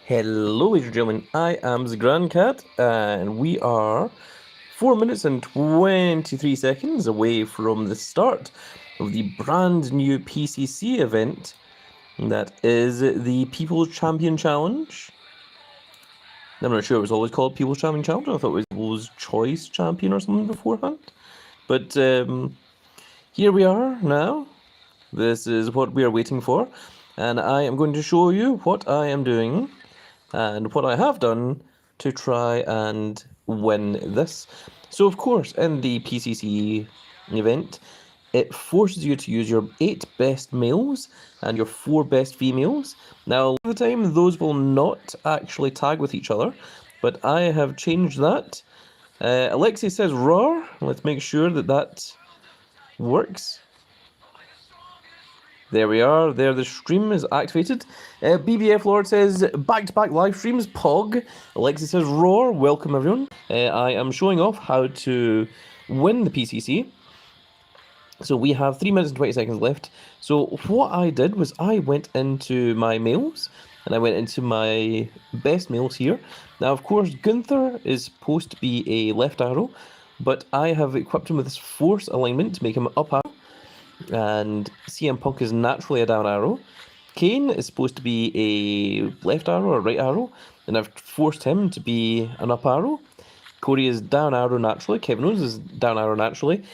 Hello, ladies and gentlemen, I am the Grand Cat, and we are 4 minutes and 23 seconds away from the start of the brand new PCC event that is the People's Champion Challenge. I'm not sure it was always called People's Champion Challenge. I thought it was People's Choice Champion or something beforehand. But here we are now. This is what we are waiting for, and I am going to show you what I am doing and what I have done to try and win this. So of course, in the PCC event, it forces you to use your 8 best males and your 4 best females. Now, a lot of the time, those will not actually tag with each other, but I have changed that. Alexi says roar. Let's make sure that that works. There we are. There, the stream is activated. BBF Lord says back-to-back live streams. Pog. Alexi says roar. Welcome everyone. I am showing off how to win the PCC. So we have 3 minutes and 20 seconds left. So what I did was I went into my males and I went into my best males here. Now, of course, Gunther is supposed to be a left arrow, but I have equipped him with this force alignment to make him up arrow. And CM Punk is naturally a down arrow. Kane is supposed to be a left arrow or right arrow, and I've forced him to be an up arrow. Cody is down arrow naturally. Kevin Owens is down arrow naturally.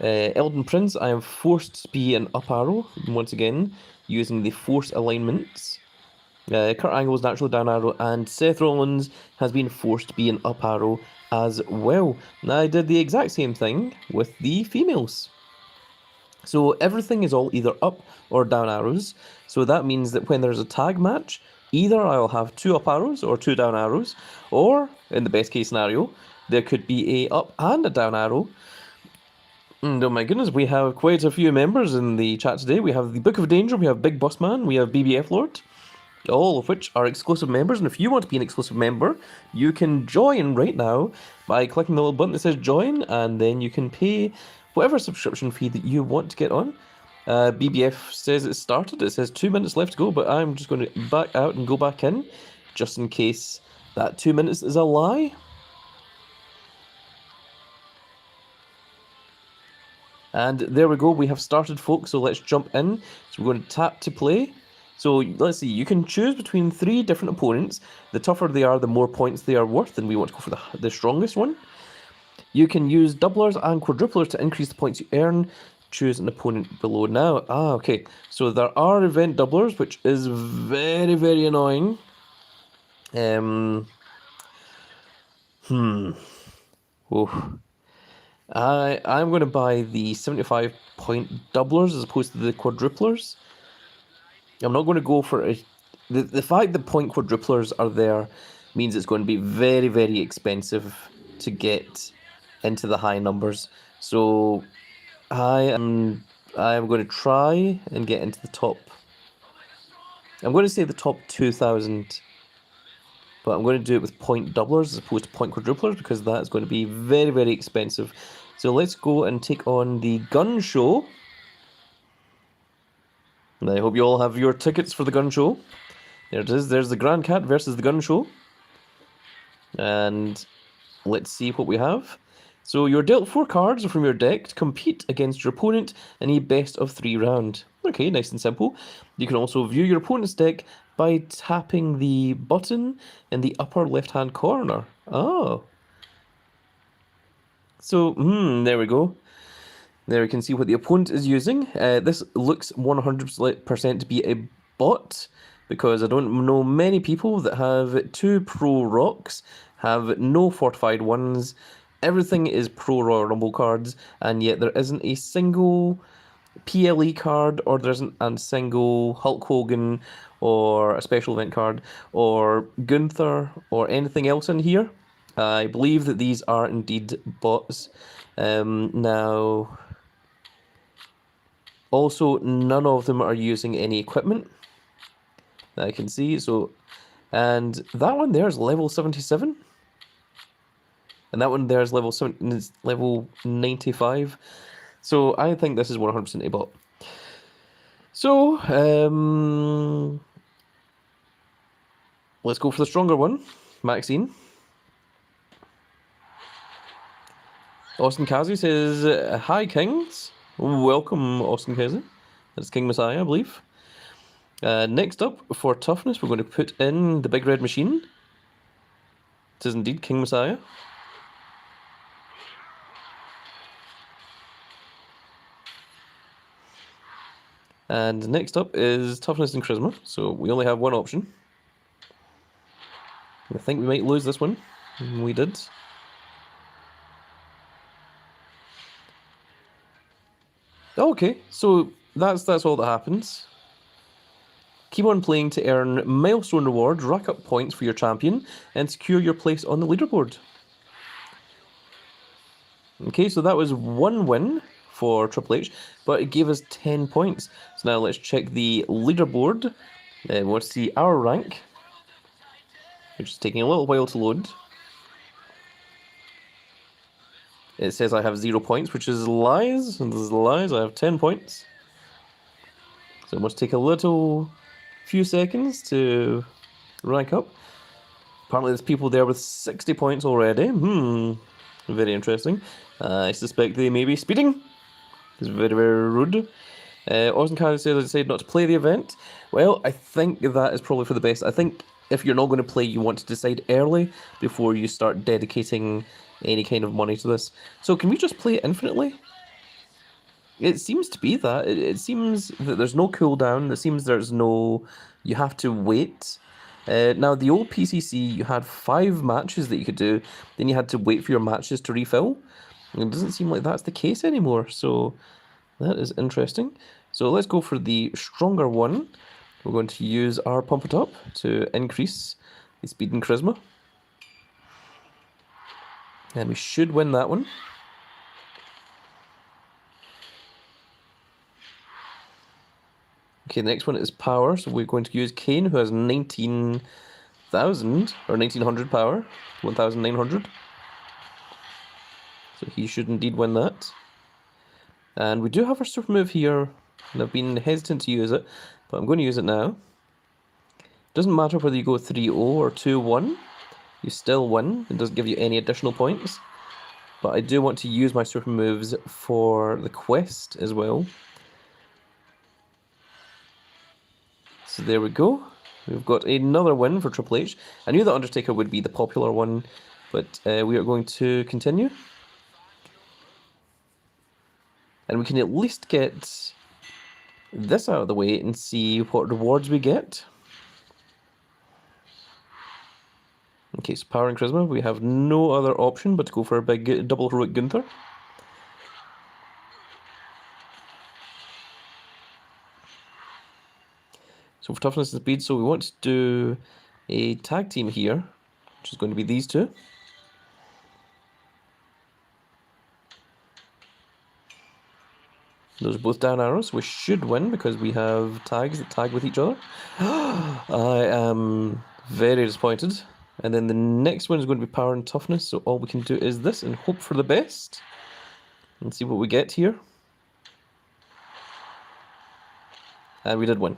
Elden Prince, I am forced to be an up arrow, once again, using the force alignments. Kurt Angle is naturally down arrow, and Seth Rollins has been forced to be an up arrow as well. Now, I did the exact same thing with the females. So everything is all either up or down arrows. So that means that when there's a tag match, either I'll have 2 up arrows or 2 down arrows, or in the best case scenario, there could be a up and a down arrow. And oh my goodness, we have quite a few members in the chat today. We have the Book of Danger, we have Big Boss Man, we have BBF Lord, all of which are exclusive members. And if you want to be an exclusive member, you can join right now by clicking the little button that says join, and then you can pay whatever subscription fee that you want to get on. BBF says it started. It says 2 minutes left to go, but I'm just going to back out and go back in, just in case that 2 minutes is a lie. And there we go, we have started, folks, so let's jump in. So we're going to tap to play. So let's see, you can choose between 3 different opponents. The tougher they are, the more points they are worth, and we want to go for the strongest one. You can use doublers and quadruplers to increase the points you earn. Choose an opponent below now. Okay. So there are event doublers, which is very, very annoying. Oh. I'm going to buy the 75-point doublers as opposed to the quadruplers. I'm not going to go for a... The fact that point quadruplers are there means it's going to be very, very expensive to get into the high numbers. So I am going to try and get into the top. I'm going to say the top 2,000, but I'm going to do it with point doublers as opposed to point quadruplers because that's going to be very, very expensive. So let's go and take on the gun show. And I hope you all have your tickets for the gun show. There it is. There's the Grand Cat versus the gun show. And let's see what we have. So you're dealt 4 cards from your deck to compete against your opponent in a best of 3 round. Okay, nice and simple. You can also view your opponent's deck by tapping the button in the upper left-hand corner. Oh. So, there we go. There you can see what the opponent is using. This looks 100% to be a bot, because I don't know many people that have 2 Pro Rocks, have no fortified ones. Everything is Pro Royal Rumble cards, and yet there isn't a single PLE card, or there isn't a single Hulk Hogan, or a special event card, or Gunther, or anything else in here. I believe that these are indeed bots. Now, also, none of them are using any equipment that I can see. So, and that one there is level 77. And that one there is level 95. So I think this is 100% a bot. So, Let's go for the stronger one, Maxine. Austin Kazi says, hi, Kings. Welcome, Austin Kazi. That's King Messiah, I believe. Next up, for toughness, we're going to put in the big red machine. It is indeed King Messiah. And next up is toughness and charisma. So we only have one option. I think we might lose this one. We did. Okay, so that's all that happens. Keep on playing to earn milestone rewards, rack up points for your champion, and secure your place on the leaderboard. Okay, so that was one win for Triple H, but it gave us 10 points. So now let's check the leaderboard. We want to see our rank, which is taking a little while to load. It says I have 0 points, which is lies, and this is lies. I have 10 points. So it must take a few seconds to rank up. Apparently there's people there with 60 points already. Very interesting. I suspect they may be speeding. It's very, very rude. Austin Carey says I decided not to play the event. Well, I think that is probably for the best. I think if you're not going to play, you want to decide early before you start dedicating any kind of money to this. So can we just play it infinitely? It seems to be that. It seems that there's no cooldown. It seems there's no... You have to wait. Now, the old PCC, you had 5 matches that you could do. Then you had to wait for your matches to refill. It doesn't seem like that's the case anymore. So that is interesting. So let's go for the stronger one. We're going to use our Pump It Up to increase the speed and charisma. And we should win that one. Okay, the next one is power. So we're going to use Kane, who has 19,000 or 1,900 power, 1,900. So he should indeed win that. And we do have our super move here, and I've been hesitant to use it, but I'm going to use it now. Doesn't matter whether you go 3-0 or 2-1, you still win. It doesn't give you any additional points. But I do want to use my super moves for the quest as well. So there we go. We've got another win for Triple H. I knew that Undertaker would be the popular one, but we are going to continue. And we can at least get this out of the way and see what rewards we get. Okay, so power and charisma. We have no other option but to go for a big double heroic Gunther. So for toughness and speed, so we want to do a tag team here, which is going to be these two. Those are both down arrows. We should win because we have tags that tag with each other. I am very disappointed. And then the next one is going to be power and toughness. So all we can do is this and hope for the best. And see what we get here. And we did win.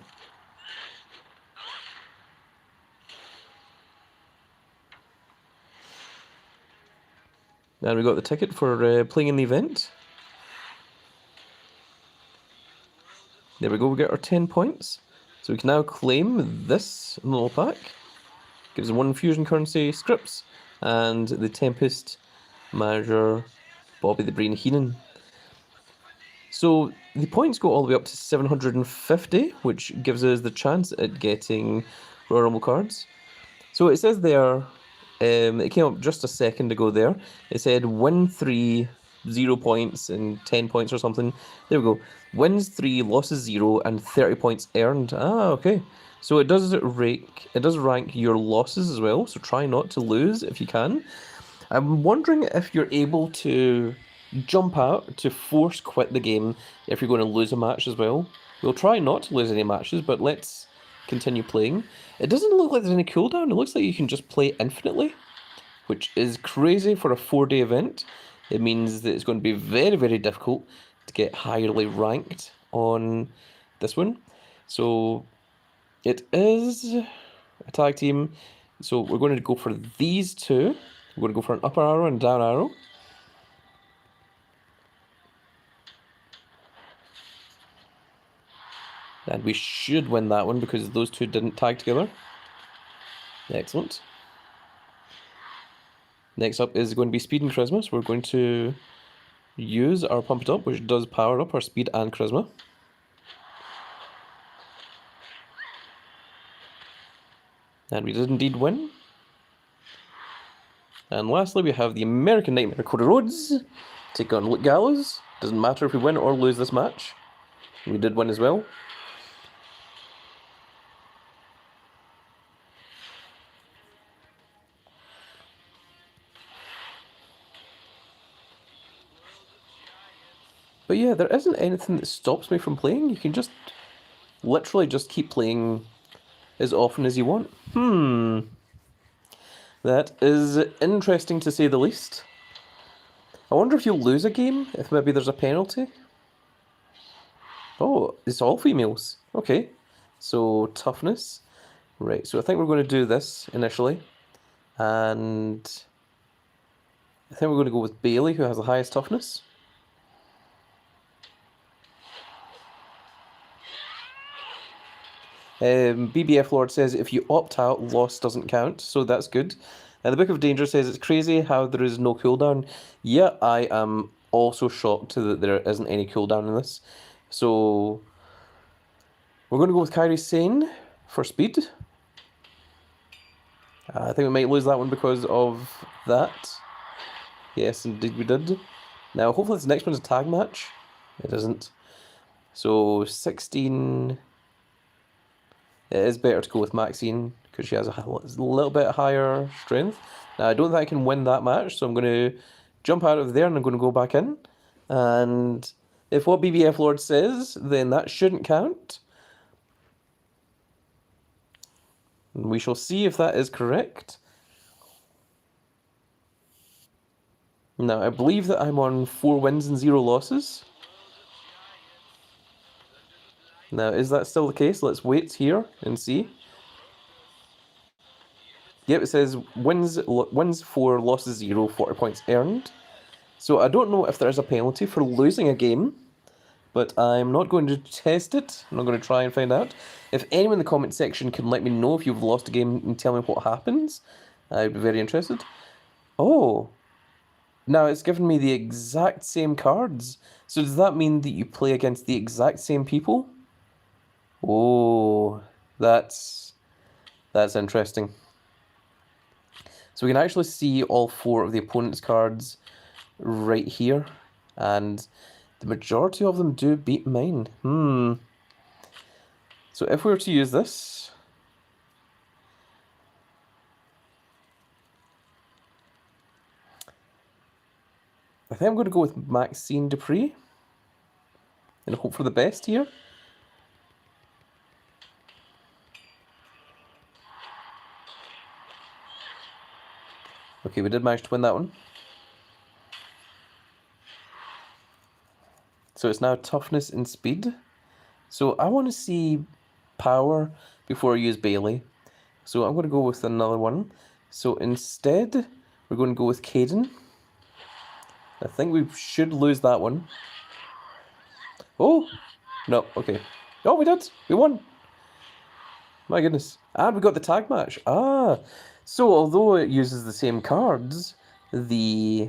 And we got the ticket for playing in the event. There we go, we get our 10 points. So we can now claim this little pack. Gives us 1 fusion currency scripts and the Tempest Manager Bobby the Brain Heenan. So the points go all the way up to 750, which gives us the chance at getting Royal Rumble cards. So it says there, it came up just a second ago there. It said win 3, 0 points and 10 points or something. There we go. Wins 3, losses 0, and 30 points earned. Ah, okay. So it does rank your losses as well, so try not to lose if you can. I'm wondering if you're able to jump out to force quit the game if you're going to lose a match as well. We'll try not to lose any matches, but let's continue playing. It doesn't look like there's any cooldown. It looks like you can just play infinitely, which is crazy for a 4-day event. It means that it's going to be very, very difficult to get highly ranked on this one. So it is a tag team. So we're going to go for these two. We're going to go for an upper arrow and down arrow. And we should win that one because those two didn't tag together. Excellent. Next up is going to be speed and charisma. So we're going to use our pump it up, which does power up our speed and charisma. And we did indeed win. And lastly, we have the American Nightmare, Cody Rhodes, take on Luke Gallows. Doesn't matter if we win or lose this match. We did win as well. But yeah, there isn't anything that stops me from playing. You can just literally just keep playing as often as you want. That is interesting to say the least. I wonder if you'll lose a game, if maybe there's a penalty. Oh, it's all females. Okay. So, toughness. Right, so I think we're going to do this initially. And I think we're going to go with Bailey, who has the highest toughness. BBF Lord says if you opt out, loss doesn't count, so that's good. The Book of Danger says it's crazy how there is no cooldown. Yeah, I am also shocked that there isn't any cooldown in this. So we're going to go with Kairi Sane for speed. I think we might lose that one because of that. Yes, indeed we did. Now, hopefully this next one's a tag match. It isn't. So 16... It is better to go with Maxine because she has a little bit higher strength. Now, I don't think I can win that match, so I'm going to jump out of there and I'm going to go back in. And if what BBF Lord says, then that shouldn't count. And we shall see if that is correct. Now, I believe that I'm on 4 wins and 0 losses. Now, is that still the case? Let's wait here and see. Yep, it says wins 4, losses 0, 40 points earned. So I don't know if there is a penalty for losing a game, but I'm not going to test it. I'm not going to try and find out. If anyone in the comment section can let me know if you've lost a game and tell me what happens, I'd be very interested. Oh, now it's given me the exact same cards. So does that mean that you play against the exact same people? Oh, that's interesting. So we can actually see all 4 of the opponent's cards right here, and the majority of them do beat mine. So if we were to use this, I think I'm going to go with Maxine Dupree and hope for the best here. Okay, we did manage to win that one. So it's now toughness and speed. So I want to see power before I use Bailey. So I'm going to go with another one. So instead, we're going to go with Caden. I think we should lose that one. Oh! No, okay. Oh, we did! We won! My goodness. And we got the tag match. Ah! So, although it uses the same cards, the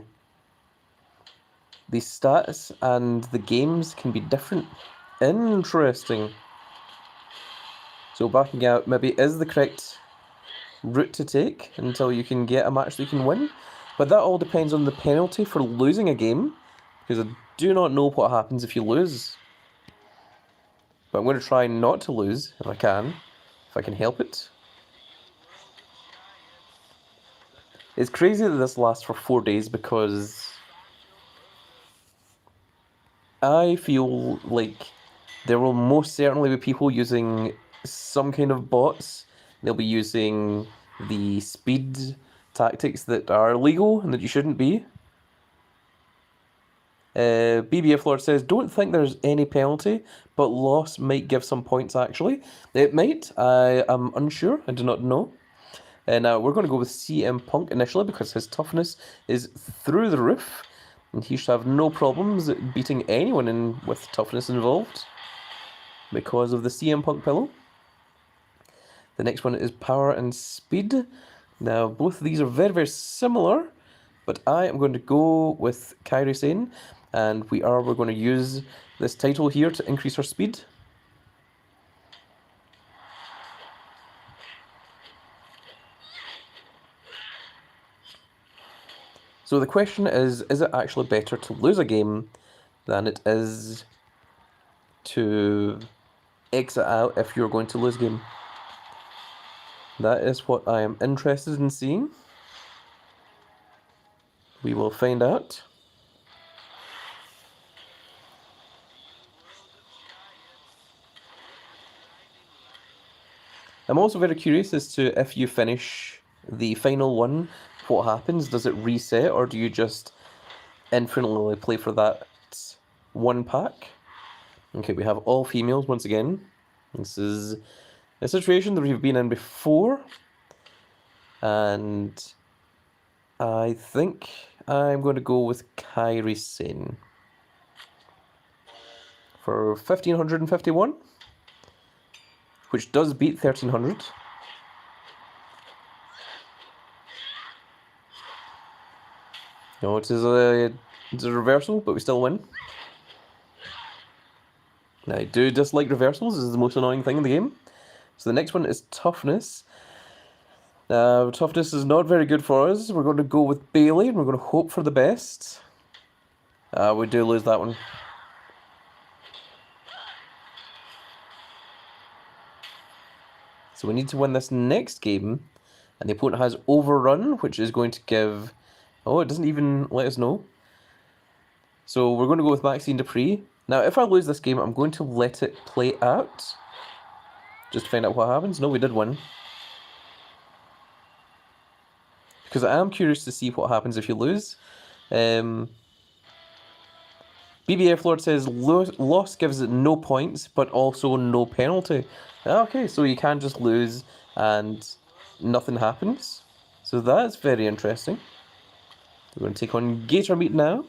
stats and the games can be different. Interesting. So, backing out maybe is the correct route to take until you can get a match that you can win. But that all depends on the penalty for losing a game, because I do not know what happens if you lose. But I'm going to try not to lose if I can help it. It's crazy that this lasts for 4 days because I feel like there will most certainly be people using some kind of bots. They'll be using the speed tactics that are illegal and that you shouldn't be. BBF Lord says, don't think there's any penalty, but loss might give some points actually. It might. I am unsure. I do not know. And now we're going to go with CM Punk initially because his toughness is through the roof. And he should have no problems beating anyone with toughness involved because of the CM Punk pillow. The next one is power and speed. Now, both of these are very, very similar, but I am going to go with Kairi Sane, and we're going to use this title here to increase our speed. So the question is it actually better to lose a game than it is to exit out if you're going to lose a game? That is what I am interested in seeing. We will find out. I'm also very curious as to if you finish the final one, what happens? Does it reset, or do you just infinitely play for that one pack? Okay, we have all females once again. This is a situation that we've been in before, and I think I'm going to go with Kairi Sane for 1551, which does beat 1300. No, it's a reversal, but we still win. Now, I do dislike reversals. This is the most annoying thing in the game. So the next one is toughness. Toughness is not very good for us. We're going to go with Bailey, and we're going to hope for the best. We do lose that one. So we need to win this next game, and the opponent has overrun, which is going to give... Oh, it doesn't even let us know. So we're going to go with Maxine Dupree. Now, if I lose this game, I'm going to let it play out. Just to find out what happens. No, we did win. Because I am curious to see what happens if you lose. BBF Lord says, loss gives it no points, but also no penalty. Okay, so you can just lose and nothing happens. So that's very interesting. We're going to take on Gator Meat now.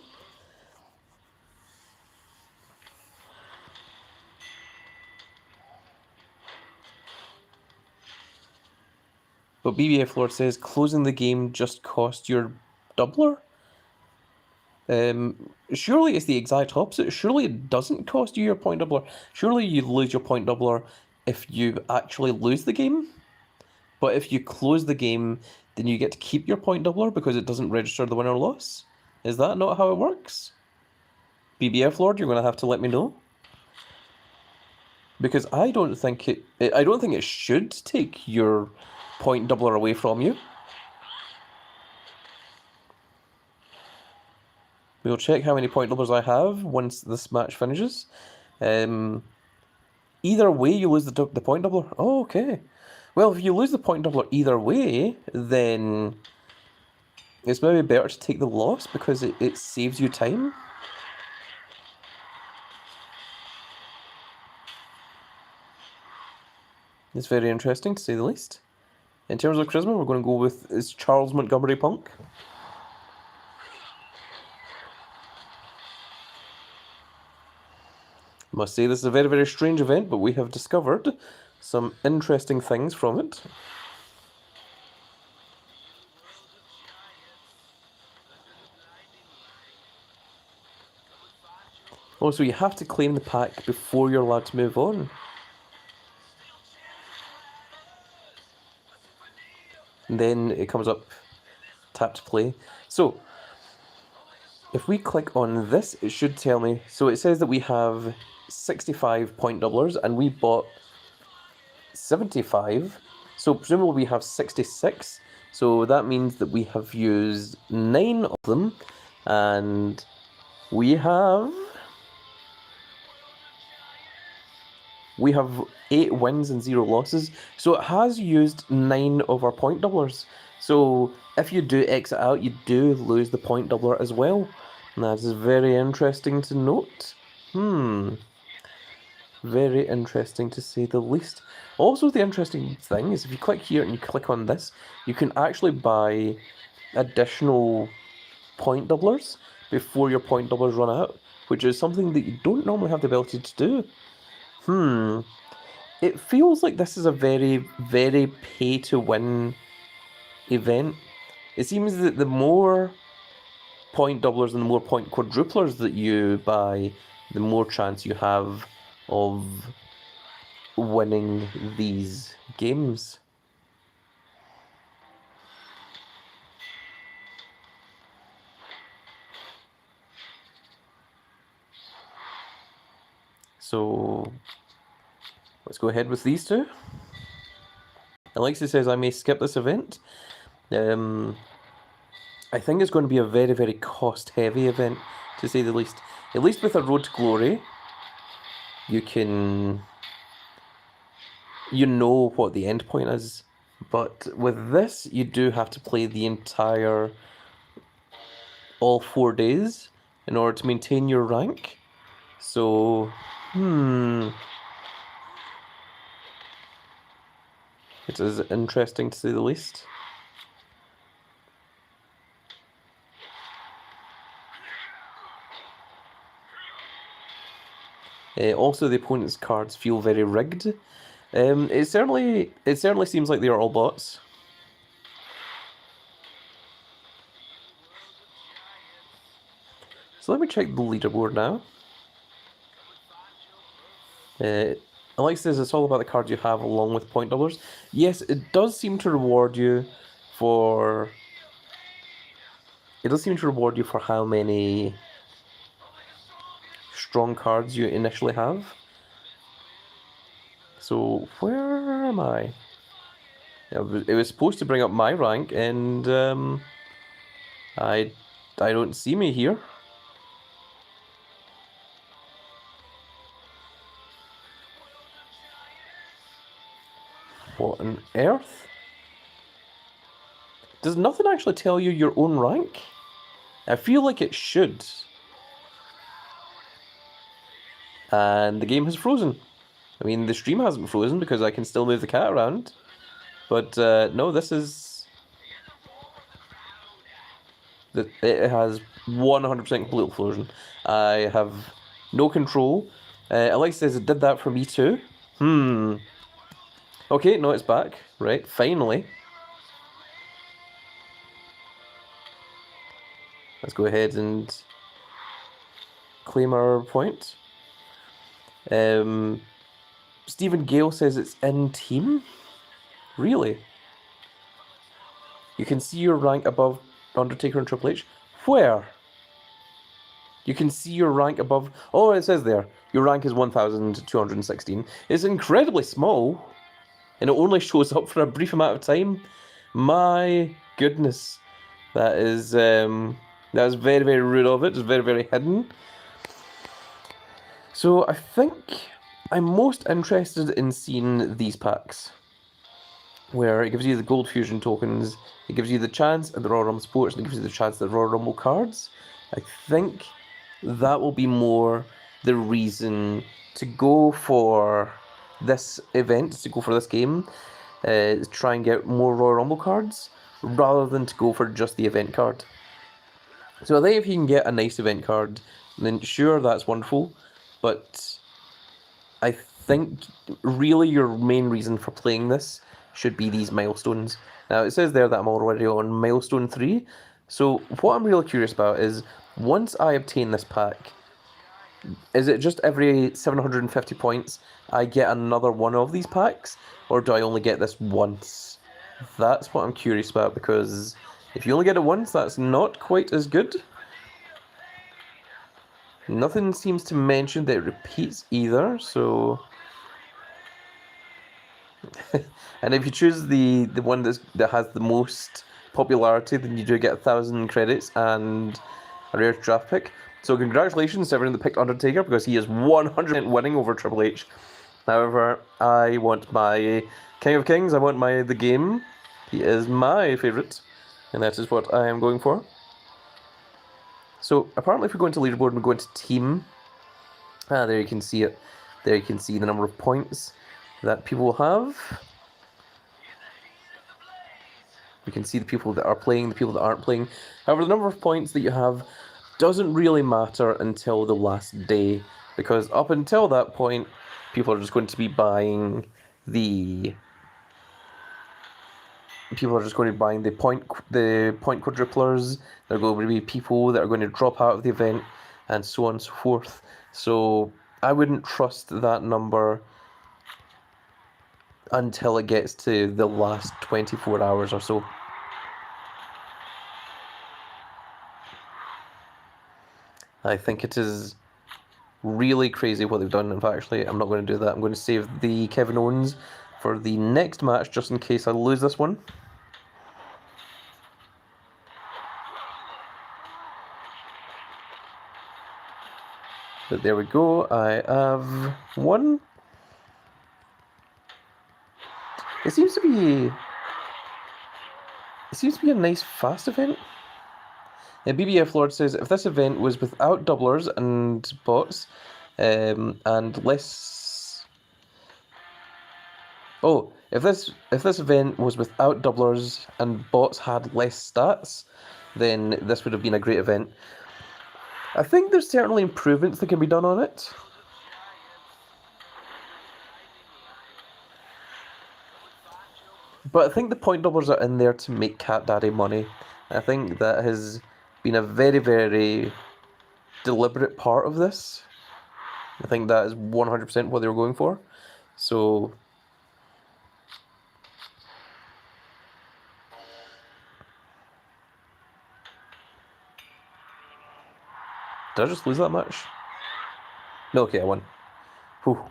But BBF Lord says, closing the game just cost your doubler? Surely it's the exact opposite. Surely it doesn't cost you your point doubler. Surely you lose your point doubler if you actually lose the game. But if you close the game, then you get to keep your point doubler because it doesn't register the win or loss. Is that not how it works? BBF Lord, you're going to have to let me know. Because I don't think it should take your point doubler away from you. We'll check how many point doublers I have once this match finishes. Either way, you lose the point doubler. Oh, okay. Well, if you lose the point doubler either way, then it's maybe better to take the loss because it saves you time. It's very interesting, to say the least. In terms of charisma, we're going to go with Charles Montgomery Punk. I must say, this is a very, very strange event, but we have discovered some interesting things from it. Also, you have to claim the pack before you're allowed to move on. And then it comes up, tap to play. So, if we click on this, it should tell me. So it says that we have 65 point doublers, and we bought 75. So presumably we have 66. So that means that we have used 9 of them, and we have 8 wins and 0 losses. So it has used 9 of our point doublers. So if you do exit out, you do lose the point doubler as well. And that is very interesting to note. Very interesting to say the least. Also, the interesting thing is if you click here and you click on this, you can actually buy additional point doublers before your point doublers run out, which is something that you don't normally have the ability to do. It feels like this is a very, very pay-to-win event. It seems that the more point doublers and the more point quadruplers that you buy, the more chance you have of winning these games. So let's go ahead with these two. Alexis says I may skip this event. I think it's going to be a very, very cost-heavy event, to say the least. At least with a Road to Glory, you know what the end point is. But with this, you do have to play the entire, all 4 days in order to maintain your rank. So, it is interesting to say the least. Also, the opponent's cards feel very rigged. It certainly seems like they are all bots. So let me check the leaderboard now. Alex says it's all about the cards you have along with point doublers. Yes, it does seem to reward you for... It does seem to reward you for how many strong cards you initially have. So, where am I? It was supposed to bring up my rank, and I don't see me here. What on earth? Does nothing actually tell you your own rank? I feel like it should. And the game has frozen. I mean, the stream hasn't frozen because I can still move the cat around. But no, this is... It has 100% complete frozen. I have no control. Alexa says it did that for me too. Okay, no, it's back. Right, finally. Let's go ahead and claim our point. Stephen Gale says it's in team? Really? You can see your rank above Undertaker and Triple H. Where? You can see your rank above... Oh, it says there. Your rank is 1,216. It's incredibly small. And it only shows up for a brief amount of time. My goodness. That is very, very rude of it. It's very, very hidden. So I think I'm most interested in seeing these packs, where it gives you the Gold Fusion tokens, it gives you the chance at the Royal Rumble Sports, and it gives you the chance at the Royal Rumble cards. I think that will be more the reason to go for this event, to go for this game, try and get more Royal Rumble cards, rather than to go for just the event card. So I think if you can get a nice event card, then sure, that's wonderful, but I think really your main reason for playing this should be these milestones. Now, it says there that I'm already on milestone 3, so what I'm really curious about is, once I obtain this pack, is it just every 750 points I get another one of these packs, or do I only get this once? That's what I'm curious about, because if you only get it once, that's not quite as good. Nothing seems to mention that it repeats either, so... And if you choose the one that has the most popularity, then you do get 1,000 credits and a rare draft pick. So congratulations to everyone that picked Undertaker, because he is 100% winning over Triple H. However, I want my King of Kings, I want the game. He is my favourite, and that is what I am going for. So apparently if we go into leaderboard and we go into team, there you can see it. There you can see the number of points that people have. You can see the people that are playing, the people that aren't playing. However, the number of points that you have doesn't really matter until the last day, because up until that point, people are just going to be buying the point quadruplers. There are going to be people that are going to drop out of the event, and so on and so forth. So I wouldn't trust that number until it gets to the last 24 hours or so. I think it is really crazy what they've done. In fact, actually, I'm not going to do that. I'm going to save the Kevin Owens for the next match, just in case I lose this one. But there we go. I have won. It seems to be a nice fast event. BBF Lord says, if this event was without doublers and bots, and less... Oh, if this event was without doublers and bots had less stats, then this would have been a great event. I think there's certainly improvements that can be done on it. But I think the point doublers are in there to make Cat Daddy money. I think that has been a very, very deliberate part of this. I think that is 100% what they were going for. So... Did I just lose that much? No, okay, I won. Whew.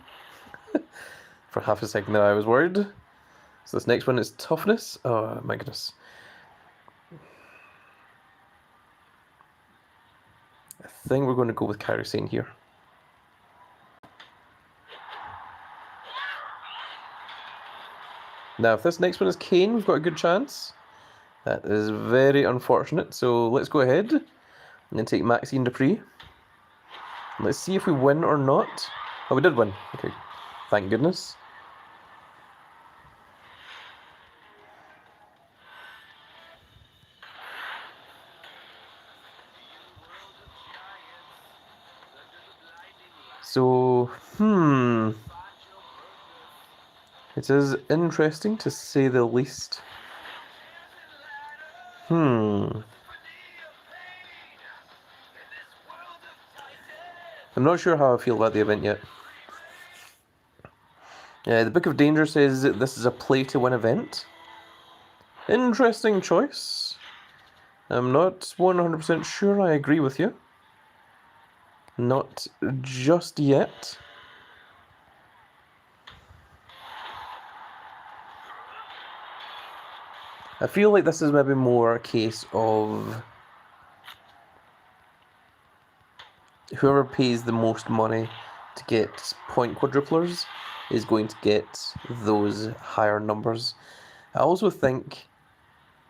For half a second there I was worried. So this next one is toughness. Oh my goodness. I think we're going to go with Kairi Sane here. Now if this next one is Kane, we've got a good chance. That is very unfortunate, so let's go ahead and then take Maxine Dupree. Let's see if we win or not. Oh, we did win. Okay, thank goodness. So, it is interesting to say the least. I'm not sure how I feel about the event yet. The Book of Danger says that this is a play-to-win event. Interesting choice. I'm not 100% sure I agree with you. Not just yet. I feel like this is maybe more a case of whoever pays the most money to get point quadruplers is going to get those higher numbers. I also think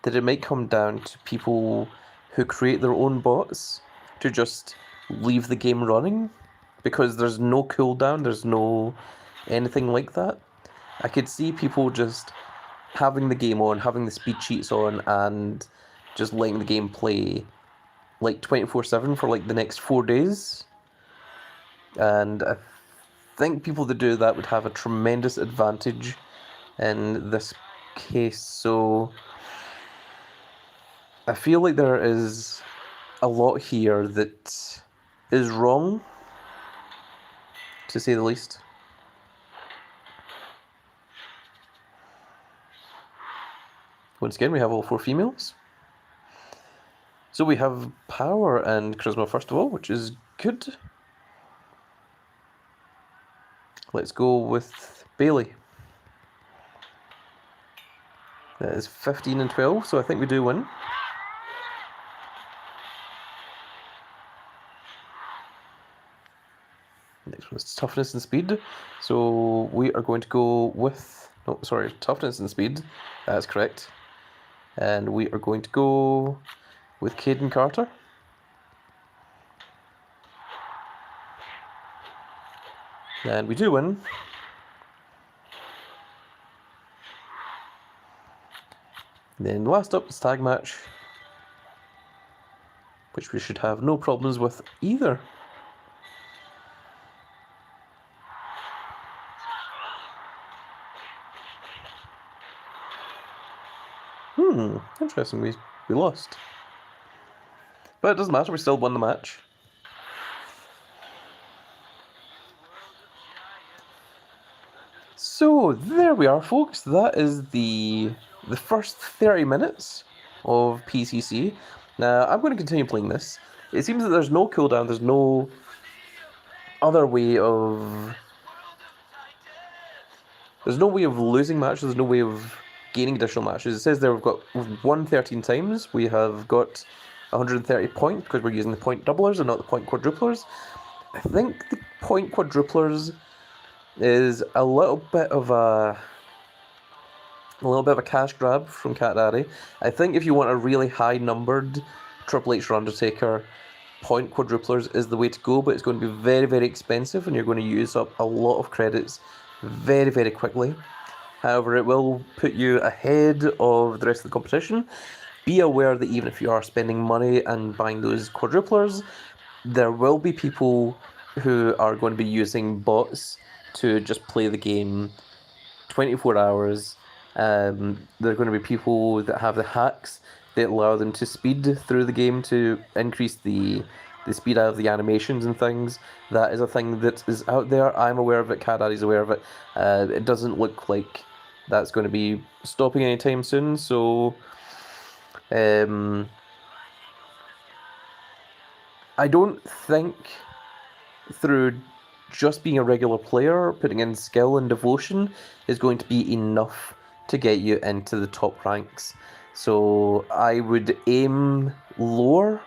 that it might come down to people who create their own bots to just leave the game running, because there's no cooldown, there's no anything like that. I could see people just having the game on, having the speed cheats on, and just letting the game play like 24/7 for like the next 4 days. And I think people that do that would have a tremendous advantage in this case. So I feel like there is a lot here that is wrong, to say the least. Once again, we have all 4 females. So we have power and charisma first of all, which is good. Let's go with Bailey. That is 15 and 12, so I think we do win. Next one is toughness and speed. So we are going to go with... No, sorry, toughness and speed. That's correct. And we are going to go with Caden Carter. And we do win. Then last up is tag match, which we should have no problems with either. Interesting. We lost. But it doesn't matter, we still won the match. So there we are, folks. That is the first 30 minutes of PCC. Now I'm going to continue playing this. It seems that there's no cooldown. There's no other way of. There's no way of losing matches. There's no way of gaining additional matches. It says there we've won 13 times. We have got 130 points because we're using the point doublers and not the point quadruplers. I think the point quadruplers is a little bit of a cash grab from Cat Daddy. I think if you want a really high numbered Triple H or Undertaker, point quadruplers is the way to go, but it's going to be very, very expensive and you're going to use up a lot of credits very, very quickly. However, it will put you ahead of the rest of the competition. Be aware that even if you are spending money and buying those quadruplers, there will be people who are going to be using bots to just play the game 24 hours. There are going to be people that have the hacks that allow them to speed through the game to increase the speed out of the animations and things. That is a thing that is out there. I'm aware of it, Cat Daddy's aware of it. It doesn't look like that's going to be stopping anytime soon, so I don't think through just being a regular player, putting in skill and devotion is going to be enough to get you into the top ranks. So I would aim lower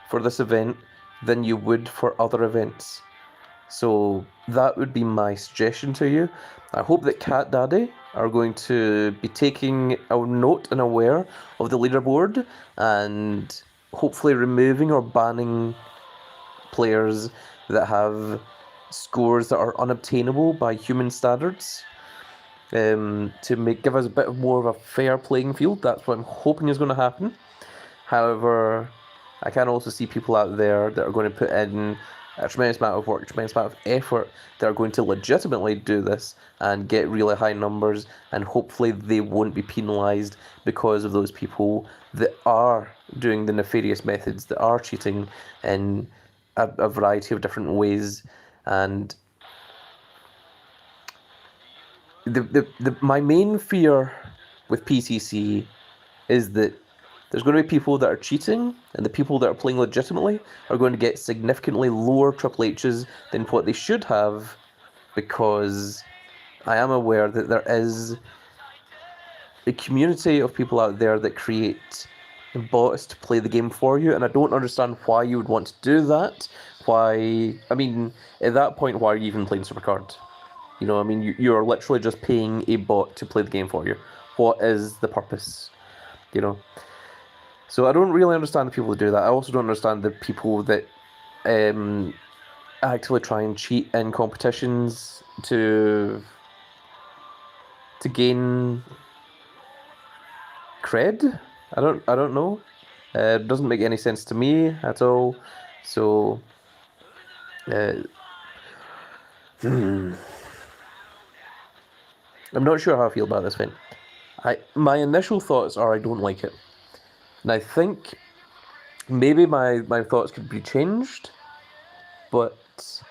for this event than you would for other events. So that would be my suggestion to you. I hope that Cat Daddy are going to be taking a note and aware of the leaderboard and hopefully removing or banning players that have scores that are unobtainable by human standards, to give us a bit more of a fair playing field. That's what I'm hoping is going to happen. However, I can also see people out there that are going to put in a tremendous amount of work, a tremendous amount of effort, that are going to legitimately do this and get really high numbers, and hopefully they won't be penalised because of those people that are doing the nefarious methods, that are cheating in a variety of different ways. And my main fear with PCC is that there's going to be people that are cheating, and the people that are playing legitimately are going to get significantly lower Triple H's than what they should have, because I am aware that there is a community of people out there that create bots to play the game for you, and I don't understand why you would want to do that. Why? I mean, at that point, why are you even playing Supercard? You know, I mean, you're literally just paying a bot to play the game for you. What is the purpose? You know? So I don't really understand the people that do that. I also don't understand the people that actively try and cheat in competitions to gain cred. I don't know. It doesn't make any sense to me at all. So I'm not sure how I feel about this thing. My initial thoughts are I don't like it. And I think maybe my thoughts could be changed, but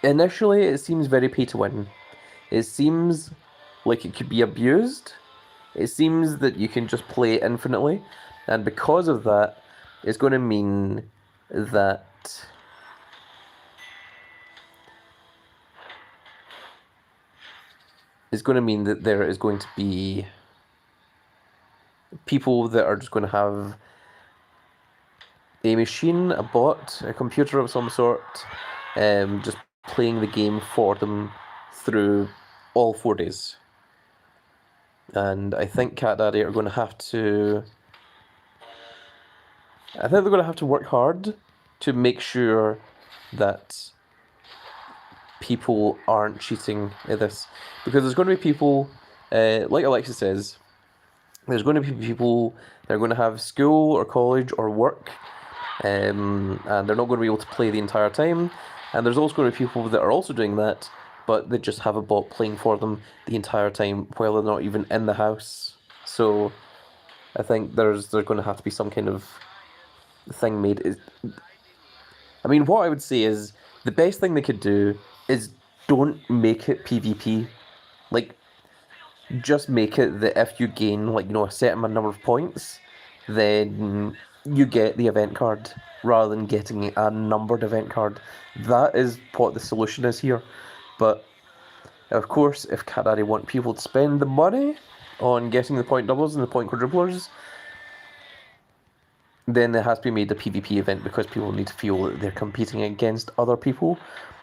initially it seems very pay to win. It seems like it could be abused. It seems that you can just play infinitely, and because of that, it's going to mean that there is going to be people that are just going to have a machine, a bot, a computer of some sort, just playing the game for them through all 4 days. And I think Cat Daddy are going to have to... I think they're going to have to work hard to make sure that people aren't cheating at this. Because there's going to be people, like Alexa says, there's going to be people that are going to have school or college or work, and they're not going to be able to play the entire time. And there's also going to be people that are also doing that, but they just have a bot playing for them the entire time while they're not even in the house. So I think there's going to have to be some kind of thing made. I mean, what I would say is the best thing they could do is don't make it PvP. Like, just make it that if you gain, like, a certain number of points, then you get the event card rather than getting a numbered event card. That is what the solution is here. But of course, if Cat Daddy want people to spend the money on getting the point doubles and the point quadruplers, then it has to be made a PvP event because people need to feel that they're competing against other people.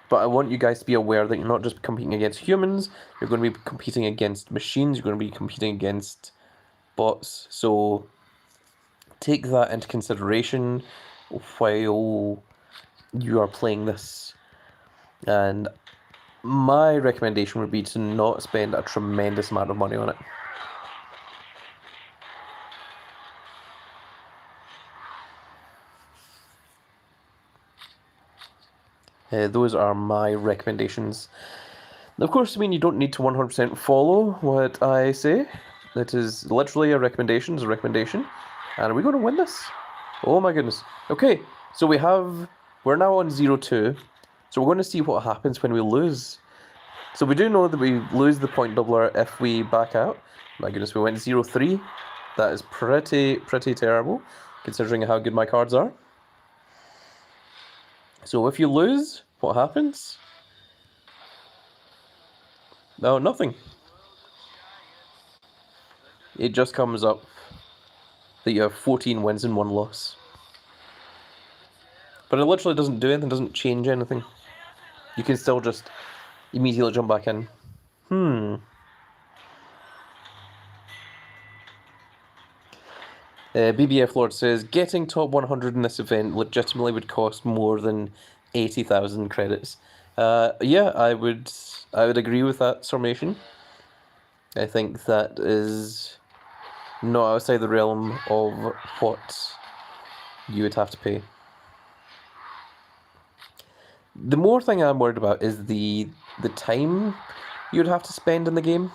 But I want you guys to be aware that you're not just competing against humans, you're going to be competing against machines, you're going to be competing against bots. So take that into consideration while you are playing this. And my recommendation would be to not spend a tremendous amount of money on it. Those are my recommendations. Of course, I mean, you don't need to 100% follow what I say. It is literally a recommendation. It's a recommendation. And are we going to win this? Oh my goodness. Okay, so we're now on 0-2. So we're going to see what happens when we lose. So we do know that we lose the point doubler if we back out. My goodness, we went 0-3. That is pretty terrible, considering how good my cards are. So if you lose, what happens? No, nothing. It just comes up that you have 14 wins and 1 loss. But it literally doesn't do anything, doesn't change anything. You can still just immediately jump back in. BBF Lord says, getting top 100 in this event legitimately would cost more than 80,000 credits. Yeah, I would agree with that summation. I think that is not outside the realm of what you would have to pay. The more thing I'm worried about is the time you'd have to spend in the game.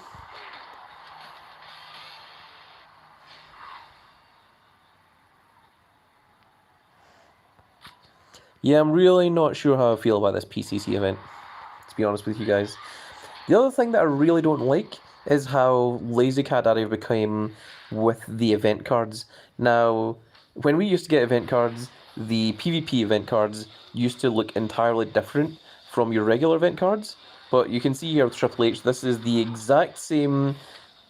Yeah, I'm really not sure how I feel about this PCC event, to be honest with you guys. The other thing that I really don't like is how lazy Cat Daddy became with the event cards. Now, when we used to get event cards, the PvP event cards used to look entirely different from your regular event cards. But you can see here with Triple H, this is the exact same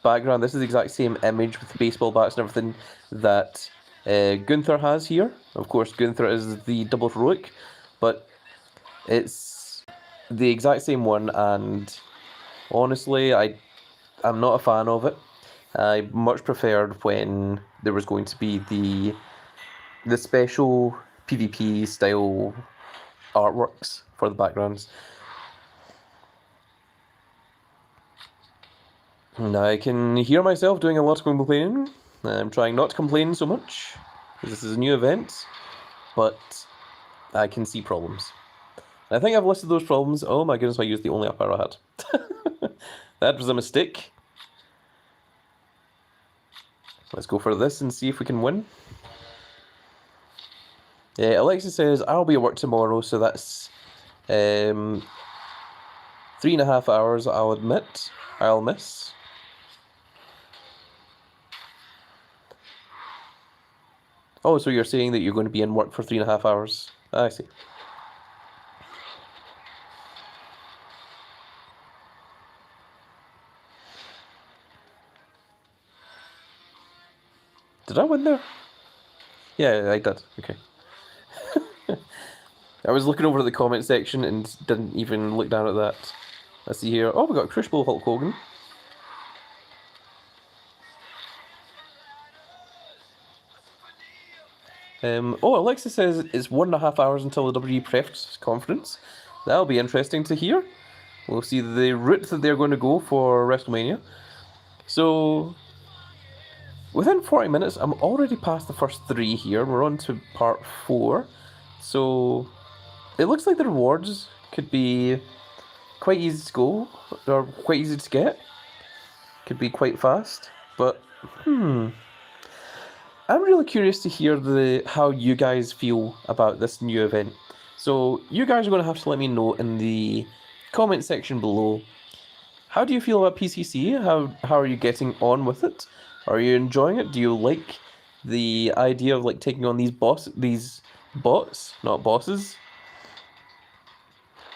background, this is the exact same image with the baseball bats and everything that Gunther has here. Of course, Gunther is the double heroic, but it's the exact same one, and honestly, I'm not a fan of it. I much preferred when there was going to be the special PvP style artworks for the backgrounds. And I can hear myself doing a lot of complaining. I'm trying not to complain so much, because this is a new event, but I can see problems. I think I've listed those problems. Oh my goodness, I used the only up arrow I had. That was a mistake. Let's go for this and see if we can win. Alexa says, I'll be at work tomorrow, so that's 3.5 hours, I'll admit. I'll miss. Oh, so you're saying that you're going to be in work for 3.5 hours. I see. Did I win there? Yeah, I did. Okay. I was looking over at the comment section and didn't even look down at that. Let's see here. Oh, we got Crucible Hulk Hogan. Oh, Alexa says it's 1.5 hours until the WWE press conference. That'll be interesting to hear. We'll see the route that they're going to go for WrestleMania. So, within 40 minutes, I'm already past the first 3 here. We're on to part 4. So, it looks like the rewards could be quite easy to go, or quite easy to get. Could be quite fast. But, I'm really curious to hear how you guys feel about this new event. So, you guys are going to have to let me know in the comment section below. How do you feel about PCC? How are you getting on with it? Are you enjoying it? Do you like the idea of like taking on these bots, not bosses?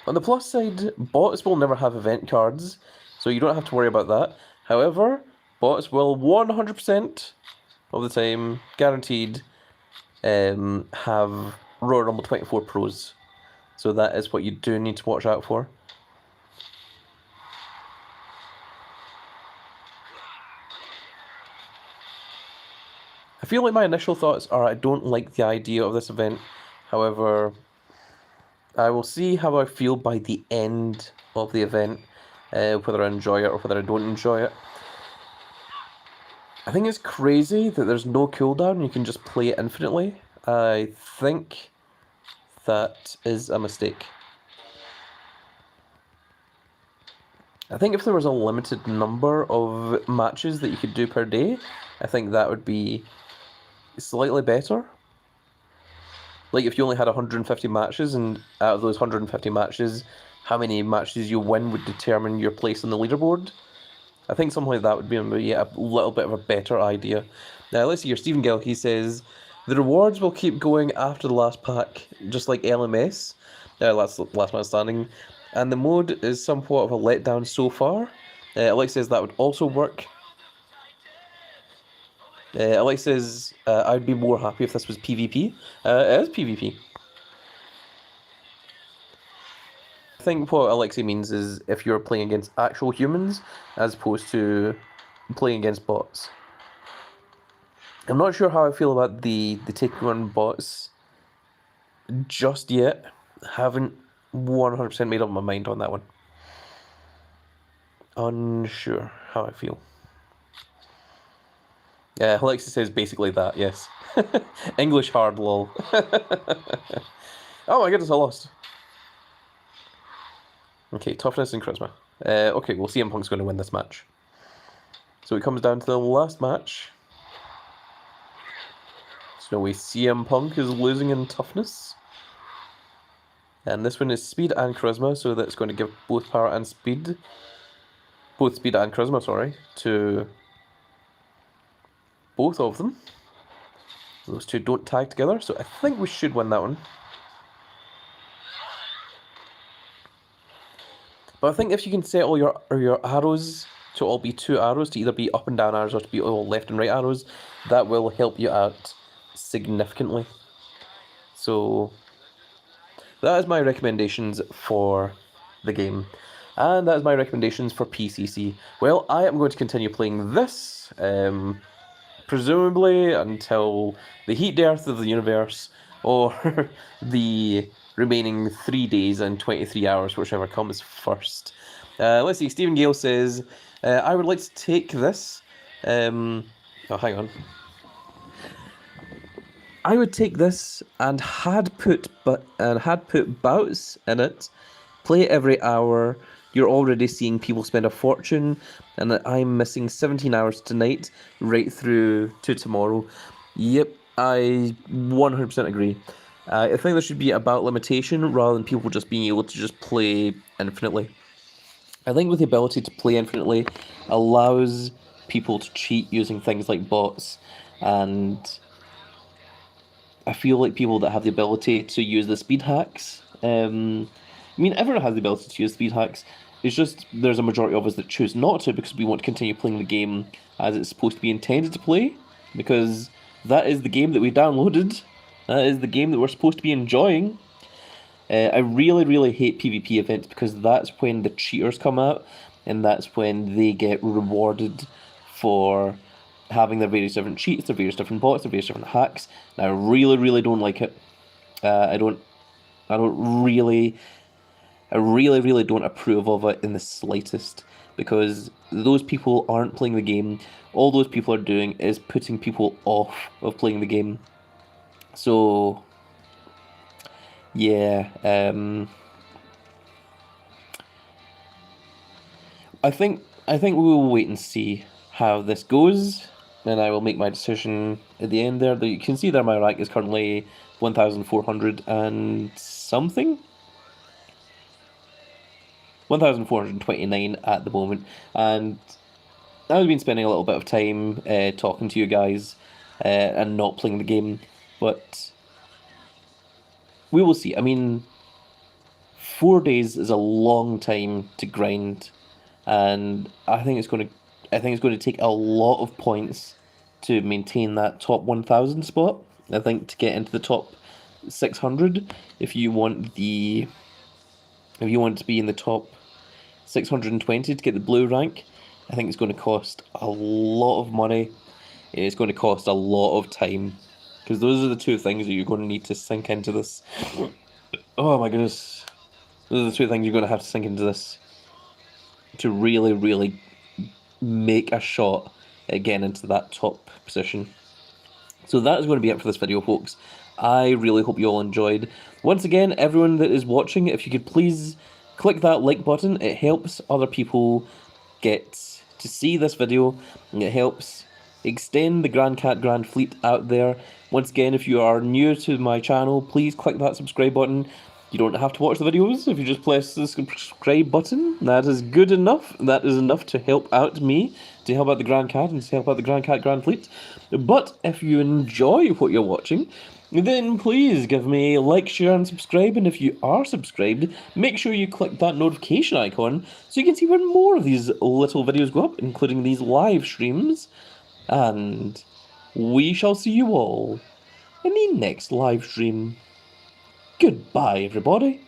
On the plus side, bots will never have event cards, so you don't have to worry about that. However, bots will 100% of the time, guaranteed, have Royal Rumble 24 pros. So that is what you do need to watch out for. I feel like my initial thoughts are I don't like the idea of this event. However, I will see how I feel by the end of the event, whether I enjoy it or whether I don't enjoy it. I think it's crazy that there's no cooldown, you can just play it infinitely. I think that is a mistake. I think if there was a limited number of matches that you could do per day, I think that would be slightly better. Like if you only had 150 matches, and out of those 150 matches, how many matches you win would determine your place on the leaderboard. I think something like that would be a little bit of a better idea. Now let's see here, Stephen Gill, he says, the rewards will keep going after the last pack, just like LMS, last man standing, and the mode is somewhat of a letdown so far. Alex says that would also work. Alex says, I'd be more happy if this was PvP. It is PvP. I think what Alexi means is if you're playing against actual humans as opposed to playing against bots. I'm not sure how I feel about the taking on bots just yet. Haven't 100% made up my mind on that one. Unsure how I feel. Yeah, Alexis says basically that, yes. English hard, lol. Oh my goodness, I lost. Okay, toughness and charisma. Okay, well, CM Punk's going to win this match. So it comes down to the last match. There's no way CM Punk is losing in toughness. And this one is speed and charisma, so that's going to give both power and speed. Both speed and charisma, sorry, to both of them. Those two don't tag together, so I think we should win that one. But I think if you can set all your arrows to all be 2 arrows, to either be up and down arrows or to be all left and right arrows, that will help you out significantly. So that is my recommendations for the game. And that is my recommendations for PCC. Well, I am going to continue playing this, presumably until the heat death of the universe, or the remaining 3 days and 23 hours, whichever comes first. Let's see, Stephen Gale says, I would like to take this, oh, hang on. I would take this and had put bouts in it, play it every hour. You're already seeing people spend a fortune, and I'm missing 17 hours tonight, right through to tomorrow. Yep, I 100% agree. I think there should be a bout limitation rather than people just being able to just play infinitely. I think with the ability to play infinitely allows people to cheat using things like bots, and I feel like people that have the ability to use the speed hacks, I mean, everyone has the ability to use speed hacks. It's just there's a majority of us that choose not to because we want to continue playing the game as it's supposed to be intended to play, because that is the game that we downloaded. That is the game that we're supposed to be enjoying. I really, really hate PvP events because that's when the cheaters come out, and that's when they get rewarded for having their various different cheats, their various different bots, their various different hacks. And I really, really don't like it. I I really, really don't approve of it in the slightest, because those people aren't playing the game. All those people are doing is putting people off of playing the game. So, yeah, I think we will wait and see how this goes, and I will make my decision at the end there. You can see there my rank is currently 1,400 and something. 1,429 at the moment, and I've been spending a little bit of time talking to you guys and not playing the game, but we will see. I mean, 4 days is a long time to grind, and I think it's going to take a lot of points to maintain that top 1,000 spot. I think to get into the top 600, if you want to be in the top 620 to get the blue rank, I think it's going to cost a lot of money. It's going to cost a lot of time, because those are the two things that you're going to need to sink into this. Oh my goodness. Those are the two things you're going to have to sink into this to really, really make a shot at getting into that top position. So that is going to be it for this video, folks. I really hope you all enjoyed. Once again, everyone that is watching, if you could please click that like button. It helps other people get to see this video, and it helps extend the Grand Cat Grand Fleet out there. Once again, if you are new to my channel, please click that subscribe button. You don't have to watch the videos. If you just press the subscribe button, that is good enough. That is enough to help out me, to help out the Grand Cat, and to help out the Grand Cat Grand Fleet. But if you enjoy what you're watching, then please give me a like, share, and subscribe. And if you are subscribed, make sure you click that notification icon so you can see when more of these little videos go up, including these live streams. And we shall see you all in the next live stream. Goodbye, everybody.